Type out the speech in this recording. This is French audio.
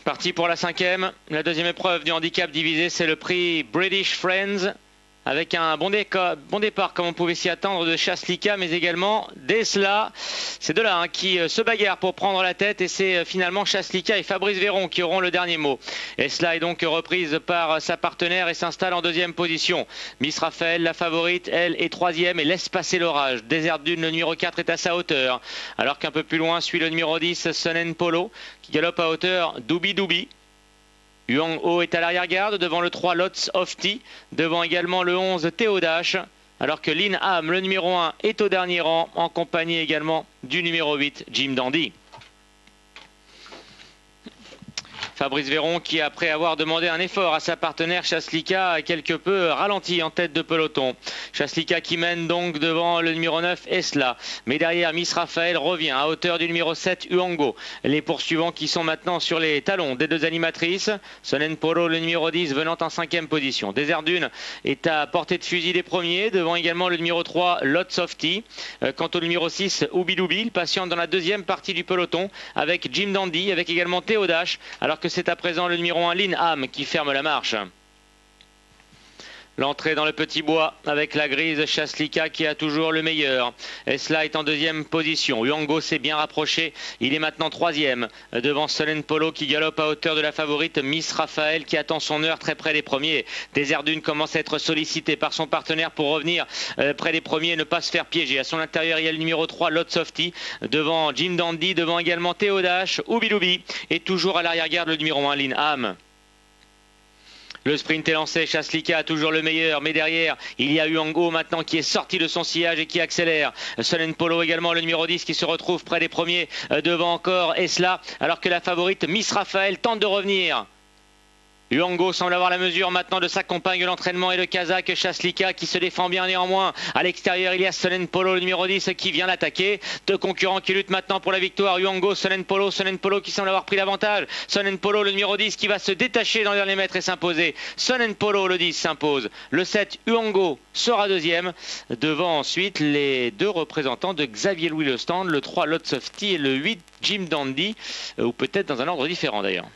Parti pour la cinquième. La deuxième épreuve du handicap divisé, c'est le prix British Friends. Avec un bon départ, comme on pouvait s'y attendre, de Chaslika, mais également d'Esla. C'est deux-là qui se bagarrent pour prendre la tête, et c'est finalement Chaslika et Fabrice Véron qui auront le dernier mot. Esla est donc reprise par sa partenaire et s'installe en deuxième position. Miss Raphaël, la favorite, elle est troisième et laisse passer l'orage. Désert Dune, le numéro 4, est à sa hauteur. Alors qu'un peu plus loin suit le numéro 10, Sonen Polo, qui galope à hauteur d'Oubi Doubi. Yuang Ho est à l'arrière-garde, devant le 3 Lots of Tea, devant également le 11 Théodash, alors que Lin Ham, le numéro 1, est au dernier rang, en compagnie également du numéro 8, Jim Dandy. Fabrice Véron qui, après avoir demandé un effort à sa partenaire Chaslika, a quelque peu ralenti en tête de peloton. Chaslika qui mène donc devant le numéro 9 Esla. Mais derrière, Miss Raphaël revient à hauteur du numéro 7 Uango. Les poursuivants qui sont maintenant sur les talons des deux animatrices. Sonen Polo, le numéro 10, venant en cinquième position. Désert Dune est à portée de fusil des premiers, devant également le numéro 3 Lots of Tea. Quant au numéro 6 Oubi Doubi, il patiente dans la deuxième partie du peloton avec Jim Dandy, avec également Théodash, alors que c'est à présent le numéro 1 Lin Ham qui ferme la marche. L'entrée dans le petit bois avec la grise Chaslika qui a toujours le meilleur. Esla est en deuxième position. Uango s'est bien rapproché. Il est maintenant troisième devant Sonen Polo qui galope à hauteur de la favorite Miss Raphaël qui attend son heure très près des premiers. Désert Dune commence à être sollicité par son partenaire pour revenir près des premiers et ne pas se faire piéger. À son intérieur, il y a le numéro 3 Lots of Tea devant Jim Dandy, devant également Théodash, Oubi Doubi et toujours à l'arrière-garde le numéro 1 Lin Ham. Le sprint est lancé, Chaslika a toujours le meilleur, mais derrière, il y a Uango maintenant qui est sorti de son sillage et qui accélère. Sonen Polo également, le numéro 10 qui se retrouve près des premiers, devant encore Esla, alors que la favorite Miss Raphaël tente de revenir. Uango semble avoir la mesure maintenant de sa compagne de l'entraînement et le Kazakh Chaslika qui se défend bien néanmoins. À l'extérieur, il y a Sonen Polo, le numéro 10, qui vient l'attaquer. Deux concurrents qui luttent maintenant pour la victoire. Uango, Sonen Polo qui semble avoir pris l'avantage. Sonen Polo, le numéro 10, qui va se détacher dans les derniers mètres et s'imposer. Sonen Polo, le 10, s'impose. Le 7, Uango, sera deuxième. Devant ensuite les deux représentants de Xavier Louis Le Stand, le 3, Lots of Tea et le 8, Jim Dandy, ou peut-être dans un ordre différent d'ailleurs.